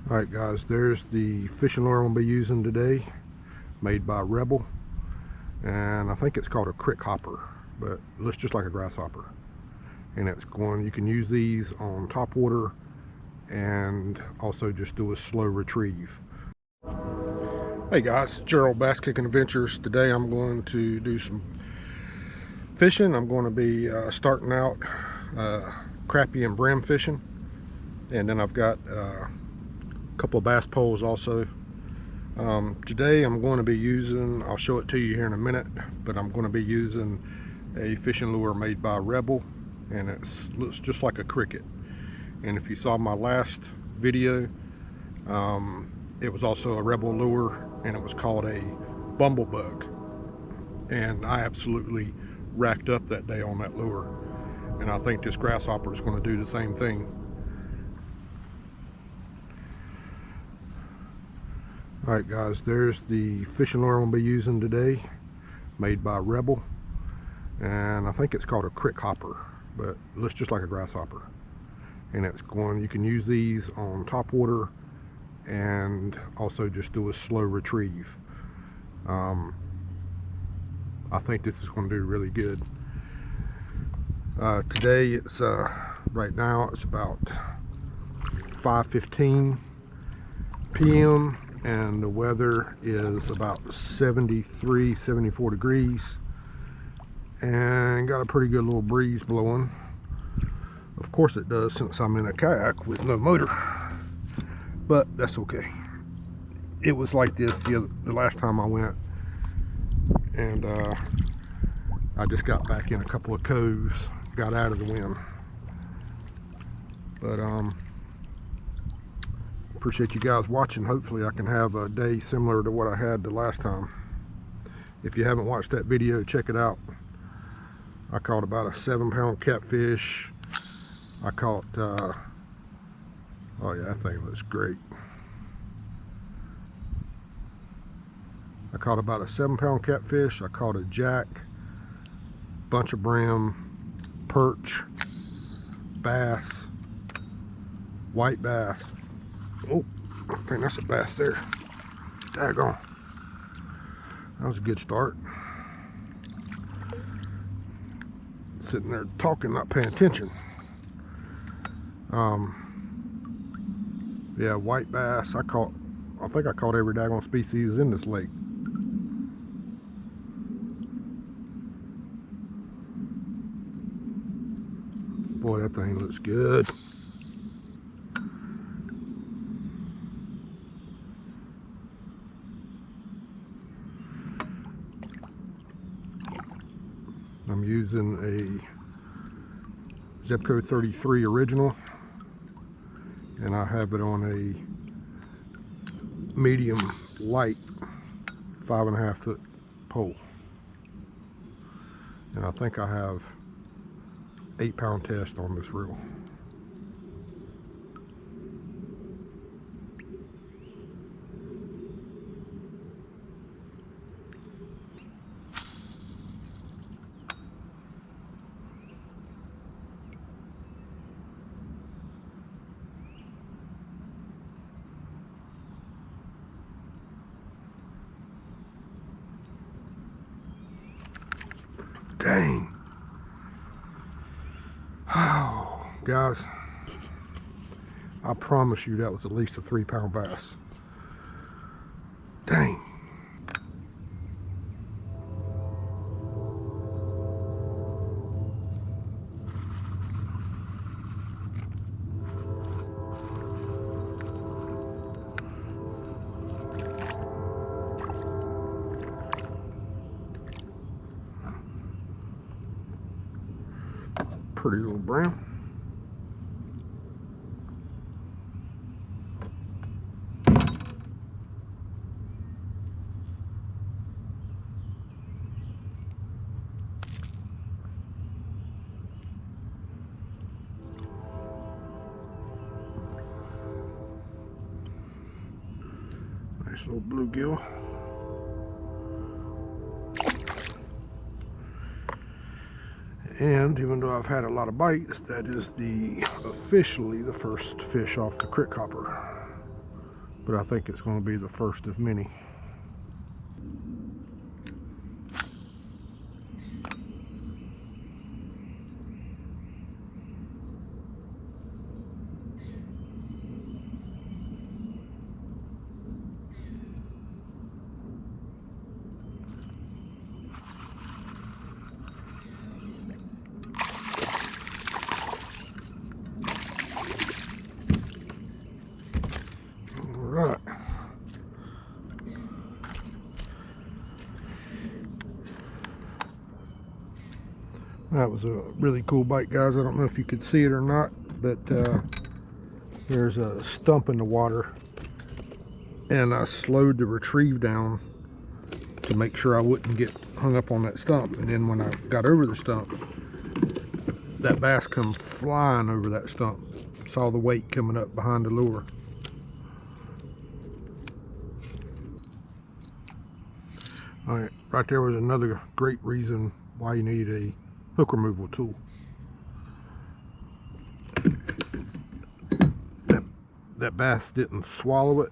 Alright guys, there's the fishing lure I'm going to be using today, made by Rebel, and I think it's called a Crickhopper, but it looks just like a grasshopper. And you can use these on top water and also just do a slow retrieve. Hey guys, Gerald Bass Kicking Adventures. Today I'm going to do some fishing. I'm going to be starting out crappie and brim fishing, and then I've got couple of bass poles also. Today I'm going to be using, I'll show it to you here in a minute, but I'm going to be using a fishing lure made by Rebel, and it looks just like a cricket. And if you saw my last video, it was also a Rebel lure, and it was called a bumblebug, and I absolutely racked up that day on that lure, and I think this grasshopper is going to do the same thing. Alright guys, there's the fishing lure I'm going to be using today, made by Rebel, and I think it's called a Crickhopper, but it looks just like a grasshopper. And you can use these on top water and also just do a slow retrieve. I think this is going to do really good. Today it's right now it's about 5:15 p.m. and the weather is about 74 degrees, and got a pretty good little breeze blowing. Of course it does, since I'm in a kayak with no motor, but that's okay. It was like this the last time I went, and I just got back in a couple of coves, got out of the wind. But appreciate you guys watching. Hopefully I can have a day similar to what I had the last time. If you haven't watched that video, check it out. I caught about a 7-pound catfish. I caught oh yeah, that thing looks great. I caught about a 7-pound catfish. I caught a jack, bunch of brim, perch, bass, white bass. Oh, I think that's a bass there. Daggone. That was a good start. Sitting there talking, not paying attention. Yeah, white bass. I think I caught every daggone species in this lake. Boy, that thing looks good. I'm using a Zebco 33 original, and I have it on a medium light 5.5 foot pole, and I think I have 8-pound test on this reel. Dang. Oh, guys, I promise you that was at least a 3-pound bass. Dang. Pretty little brim. Nice little bluegill. And even though I've had a lot of bites, that is officially the first fish off the Crickhopper. but I think it's going to be the first of many. Right. That was a really cool bite, guys. I don't know if you could see it or not, but there's a stump in the water, and I slowed the retrieve down to make sure I wouldn't get hung up on that stump. And then when I got over the stump, that bass come flying over that stump. Saw the weight coming up behind the lure. Alright, right there was another great reason why you need a hook removal tool. That bass didn't swallow it,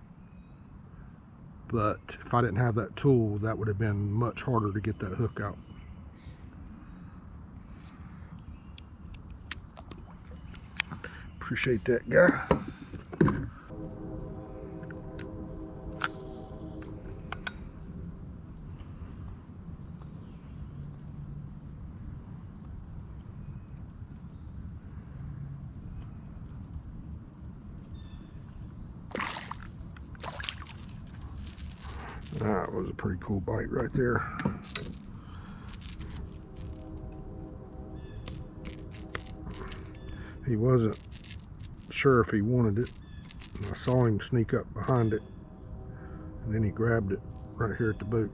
but if I didn't have that tool, that would have been much harder to get that hook out. Appreciate that, guy. That was a pretty cool bite right there. He wasn't sure if he wanted it. And I saw him sneak up behind it, and then he grabbed it right here at the boat.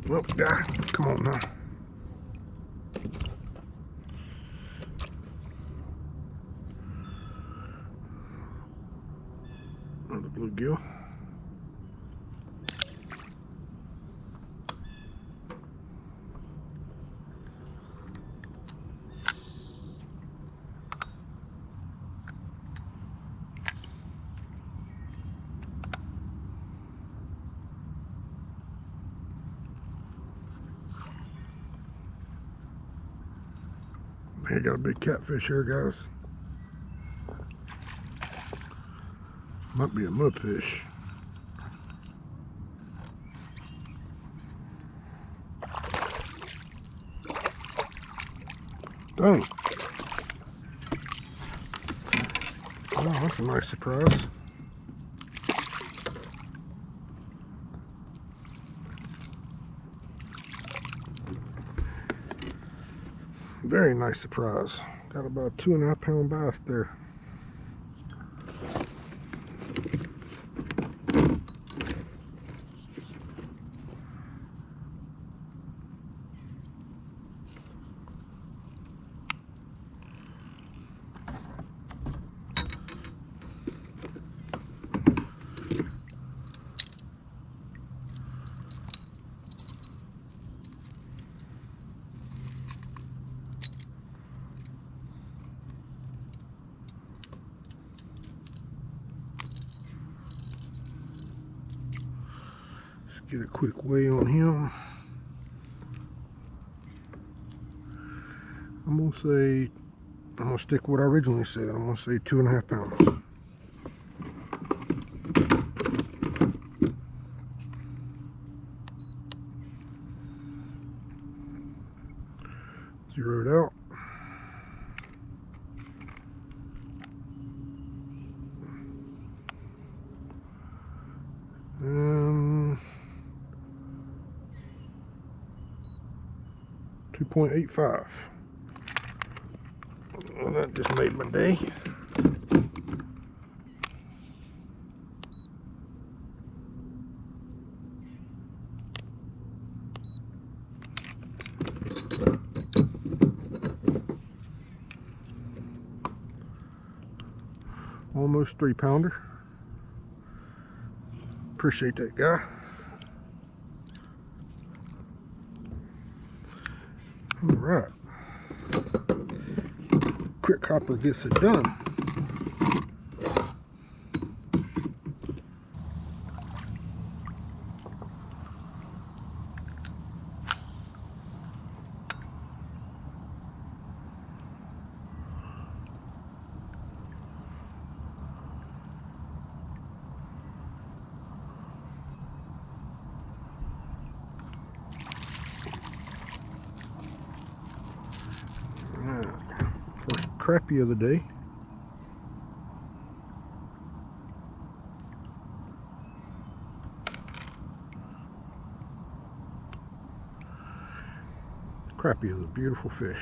Well, guy, come on now. Another bluegill. Here, got a big catfish here, guys. Might be a mudfish. Dang. Oh, that's a nice surprise. Very nice surprise. Got about a 2.5 pound bass there. Get a quick weigh on him. I'm gonna stick with what I originally said. I'm gonna say 2.5 pounds. Zeroed out. And 2.85. Well, that just made my day. Almost 3-pounder. Appreciate that, guy. All right. Crickhopper gets it done. First crappie of the day. Crappie is a beautiful fish.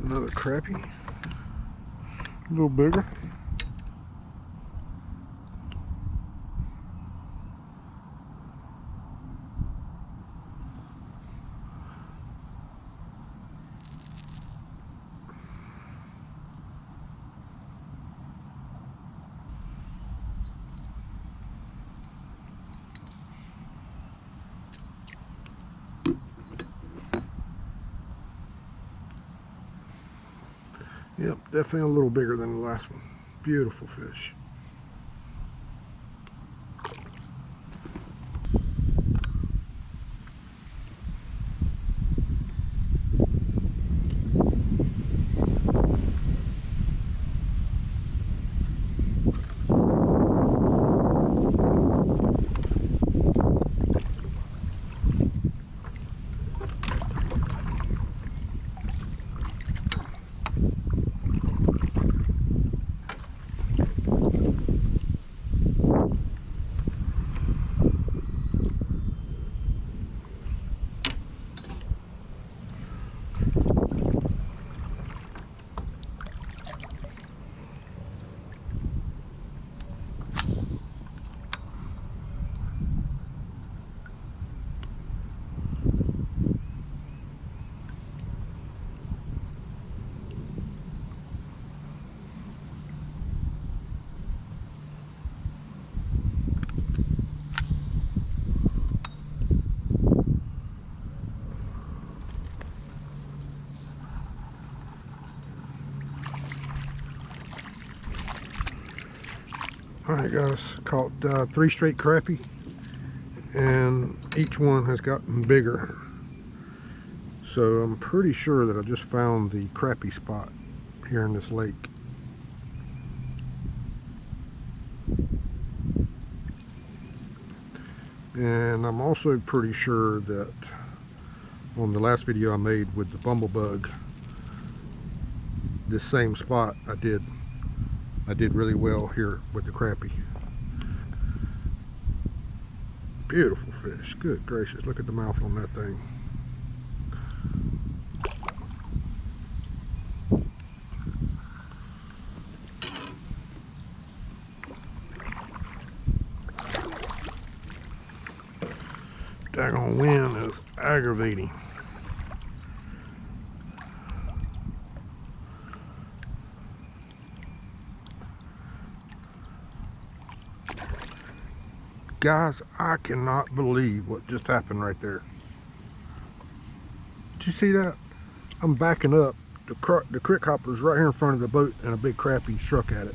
Another crappie, a little bigger. Yep, definitely a little bigger than the last one. Beautiful fish. Alright guys, caught 3 straight crappie, and each one has gotten bigger. So I'm pretty sure that I just found the crappie spot here in this lake. And I'm also pretty sure that on the last video I made with the bumblebug, this same spot I did really well here with the crappie. Beautiful fish. Good gracious, look at the mouth on that thing. Daggone wind is aggravating. Guys, I cannot believe what just happened right there. Did you see that? I'm backing up. The crickhopper's right here in front of the boat, and a big crappie struck at it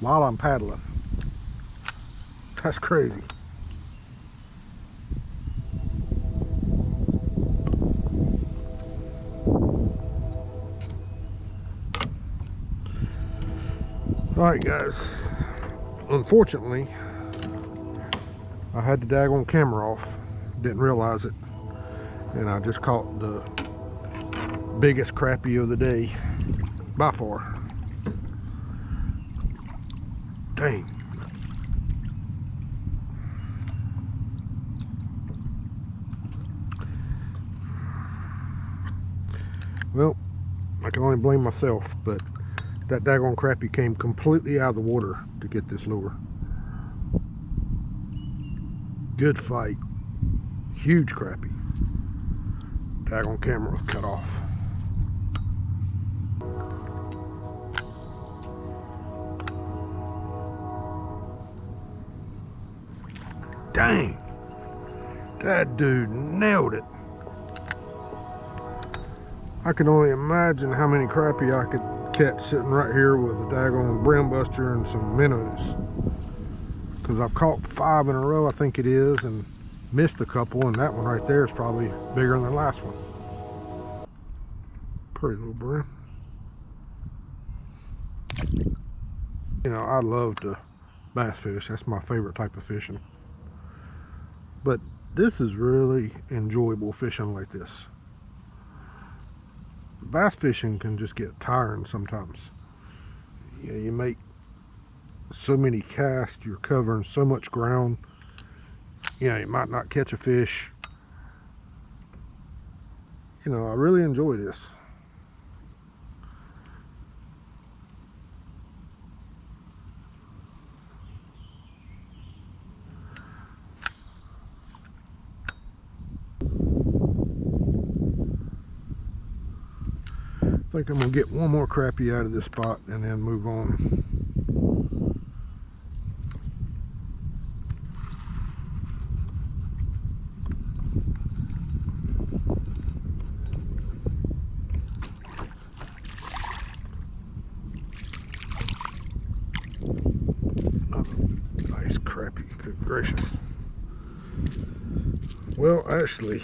while I'm paddling. That's crazy. Alright guys, unfortunately I had the daggone camera off, didn't realize it, and I just caught the biggest crappie of the day by far. Dang. Well, I can only blame myself, but that daggone crappie came completely out of the water to get this lure. Good fight. Huge crappie. Daggone camera was cut off. Dang! That dude nailed it. I can only imagine how many crappie I could catch sitting right here with a daggone brim buster and some minnows. Because I've caught 5 in a row, I think it is, and missed a couple, and that one right there is probably bigger than the last one. Pretty little brim. You know, I love to bass fish. That's my favorite type of fishing. But this is really enjoyable fishing like this. Bass fishing can just get tiring sometimes. Yeah, you make so many casts, you're covering so much ground. You know, you might not catch a fish. You know, I really enjoy this. I think I'm gonna get one more crappie out of this spot and then move on. Oh, nice crappie, good gracious. Well, actually,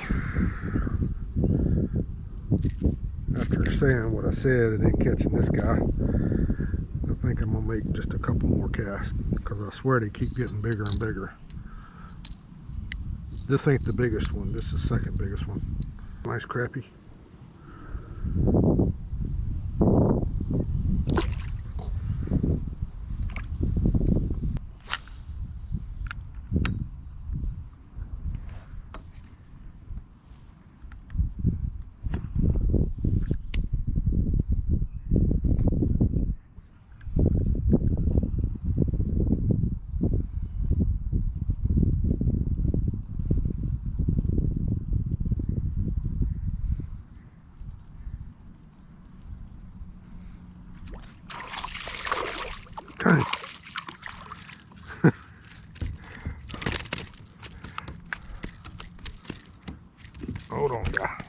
after saying what I said and then catching this guy, I think I'm gonna make just a couple more casts because I swear they keep getting bigger and bigger. This ain't the biggest one, this is the second biggest one. Nice crappie. Dang. Hold on, guy.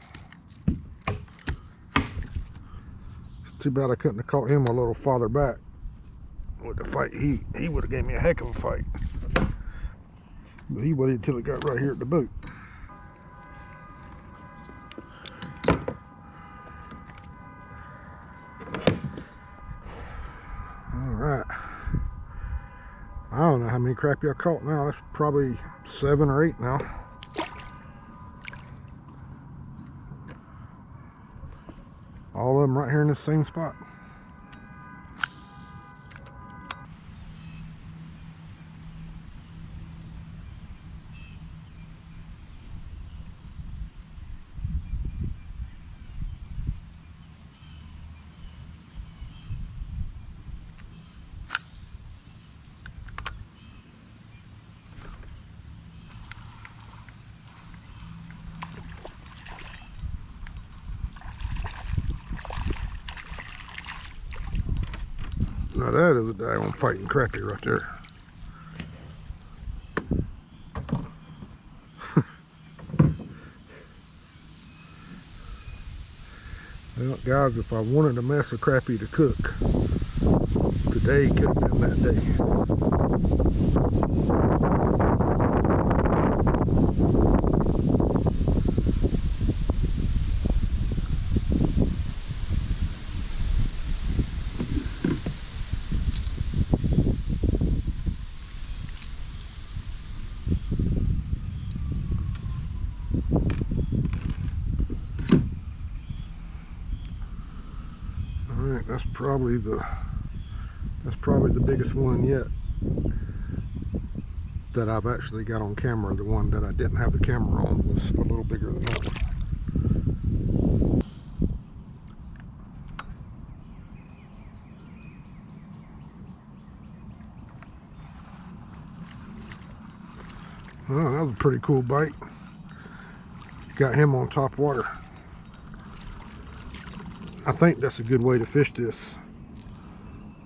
It's too bad I couldn't have caught him a little farther back with the fight. He would have gave me a heck of a fight. But he waited until it got right here at the boat. Alright. I don't know how many crappie I caught now. That's probably 7 or 8 now. All of them right here in this same spot. Now that is a daggone fighting crappie right there. Well, guys, if I wanted a mess of crappie to cook, today could have been that day. Alright, that's probably the biggest one yet that I've actually got on camera. The one that I didn't have the camera on was a little bigger than that one. Oh, that was a pretty cool bite. Got him on top water. I think that's a good way to fish this.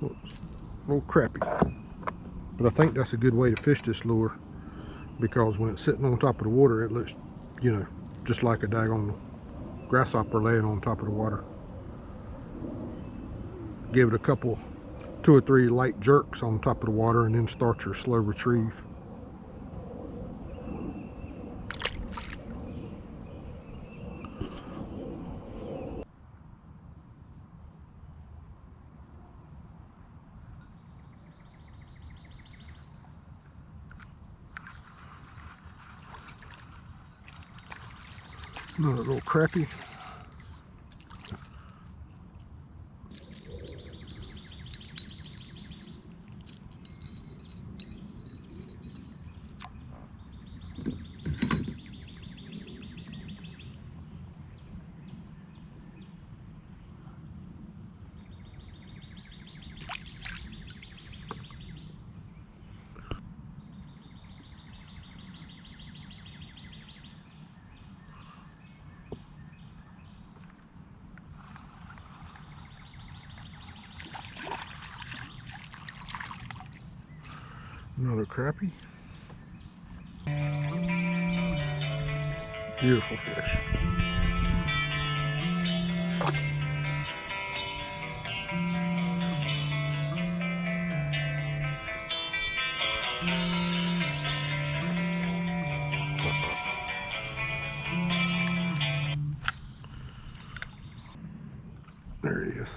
Little crappie. But I think that's a good way to fish this lure, because when it's sitting on top of the water, it looks, you know, just like a daggone grasshopper laying on top of the water. Give it a couple, 2 or 3 light jerks on top of the water, and then start your slow retrieve. Another little crappie. Another crappie. Beautiful fish. There he is.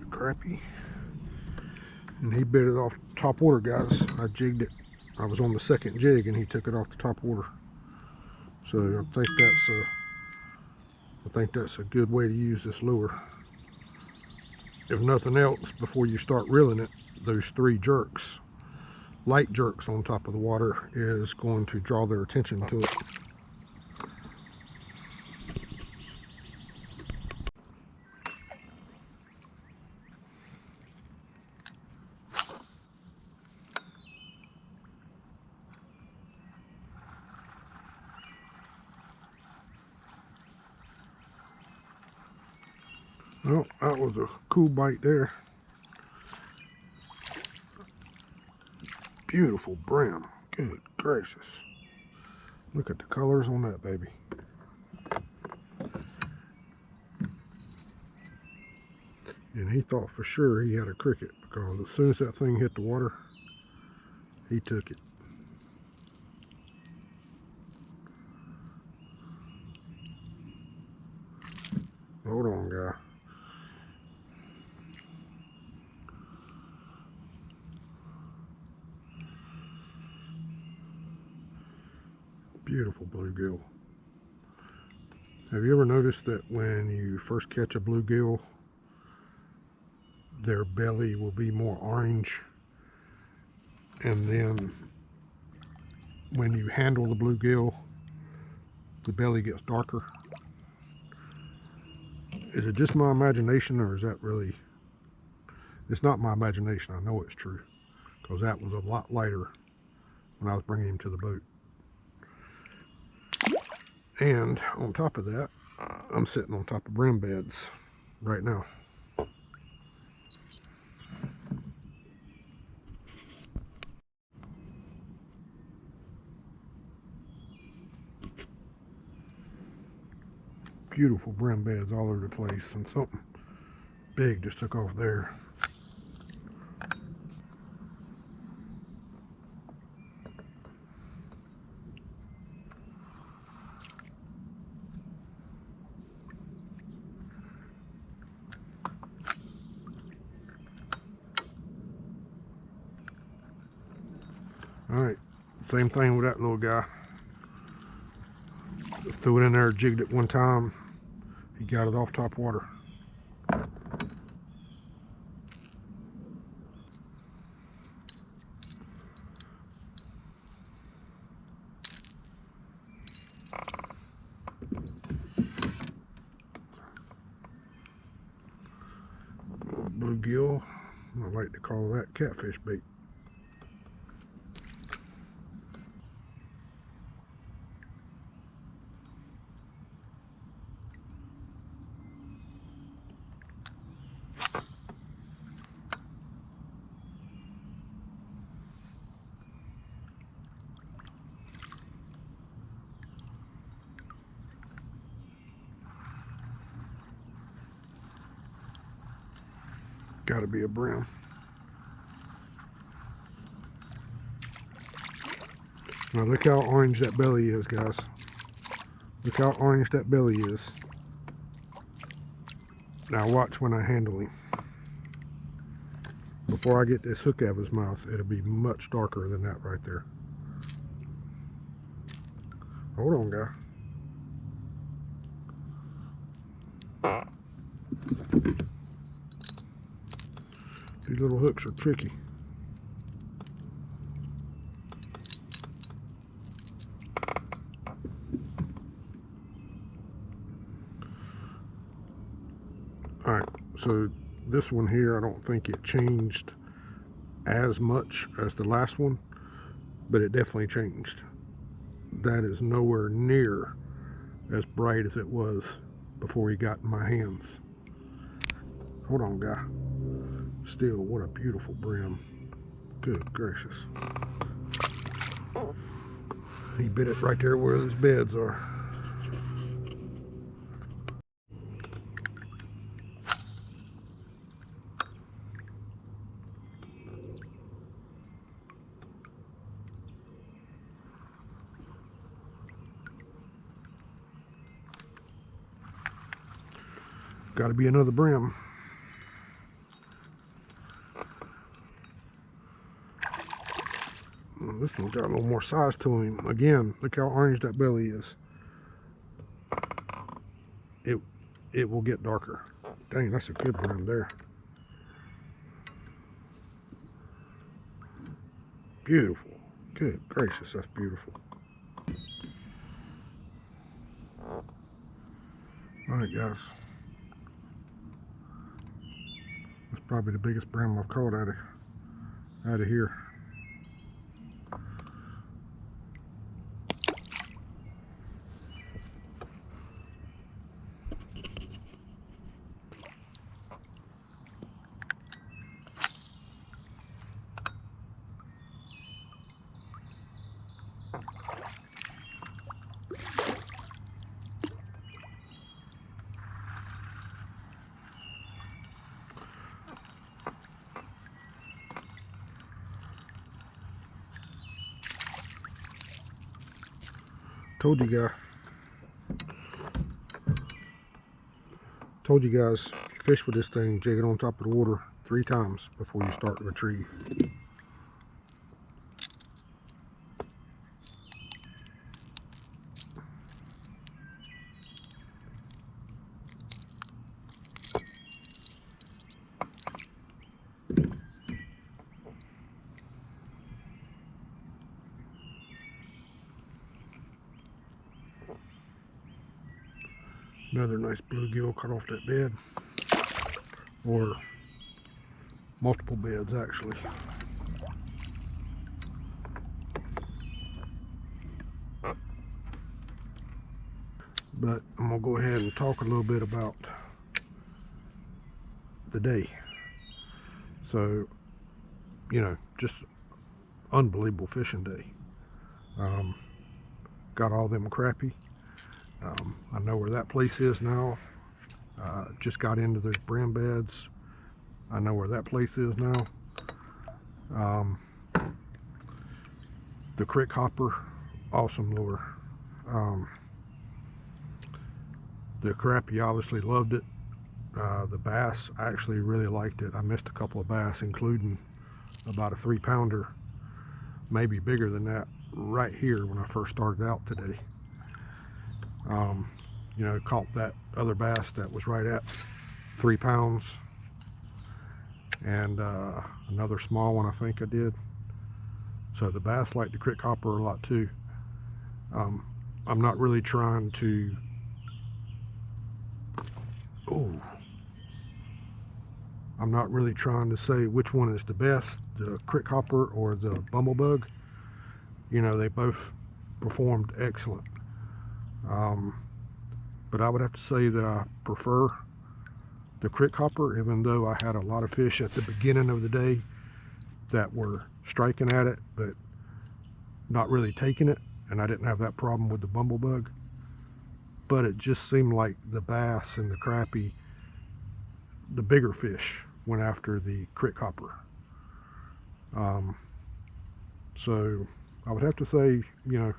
Crappie. And he bit it off top water, guys. I jigged it. I was on the second jig and he took it off the top water. So I think that's a good way to use this lure. If nothing else, before you start reeling it, those 3 jerks, light jerks on top of the water, is going to draw their attention to it. Well, that was a cool bite there. Beautiful brim. Good gracious. Look at the colors on that baby. And he thought for sure he had a cricket, because as soon as that thing hit the water, he took it. Hold on, guy. Beautiful bluegill. Have you ever noticed that when you first catch a bluegill, their belly will be more orange, and then when you handle the bluegill, the belly gets darker? Is it just my imagination, or is that really... It's not my imagination, I know it's true, because that was a lot lighter when I was bringing him to the boat. And on top of that, I'm sitting on top of brim beds right now. Beautiful brim beds all over the place, and something big just took off there. Alright, same thing with that little guy. Threw it in there, jigged it one time, he got it off top water. Bluegill, I like to call that catfish bait. Gotta be a brim. Now look how orange that belly is, guys. Look how orange that belly is. Now watch when I handle him. Before I get this hook out of his mouth, it'll be much darker than that right there. Hold on, guy. These little hooks are tricky. Alright, so this one here, I don't think it changed as much as the last one, but it definitely changed. That is nowhere near as bright as it was before he got in my hands. Hold on, guy. Still, what a beautiful brim. Good gracious. He bit it right there where his beds are. Got to be another brim. This one's got a little more size to him. Again, look how orange that belly is. It will get darker. Dang, that's a good brim there. Beautiful. Good gracious, that's beautiful. Alright, guys. That's probably the biggest brim I've caught out of here. Told you guys, if you fish with this thing, jig it on top of the water 3 times before you start to retrieve. Another nice bluegill cut off that bed, or multiple beds actually. But I'm gonna go ahead and talk a little bit about the day. So, you know, just unbelievable fishing day. Got all them crappie. I know where that place is now. Just got into those brim beds. I know where that place is now. The Crickhopper, awesome lure. The crappie, obviously loved it. The bass, I actually really liked it. I missed a couple of bass, including about a 3-pounder, maybe bigger than that, right here when I first started out today. You know, caught that other bass that was right at 3 pounds, and another small one I think I did. So the bass like the Crickhopper a lot too. I'm not really trying to, I'm not really trying to say which one is the best, the Crickhopper or the Bumblebug. You know, they both performed excellent. But I would have to say that I prefer the Crickhopper, even though I had a lot of fish at the beginning of the day that were striking at it, but not really taking it, and I didn't have that problem with the Bumblebug. But it just seemed like the bass and the crappie, the bigger fish, went after the Crickhopper. So I would have to say, you know,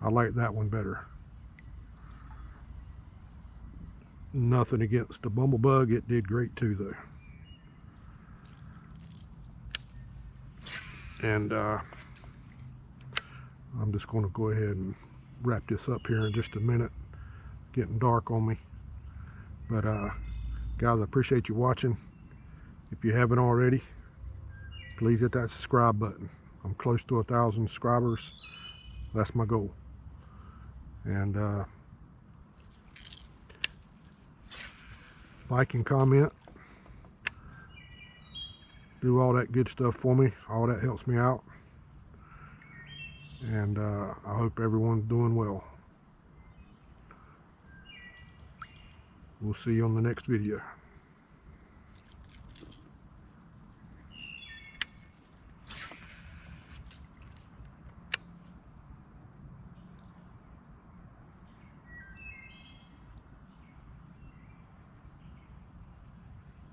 I like that one better. Nothing against the Bumblebug, it did great too though. And I'm just going to go ahead and wrap this up here in just a minute. Getting dark on me. But guys, I appreciate you watching. If you haven't already, please hit that subscribe button. I'm close to 1,000 subscribers. That's my goal. And like and comment. Do all that good stuff for me. All that helps me out. And I hope everyone's doing well. We'll see you on the next video.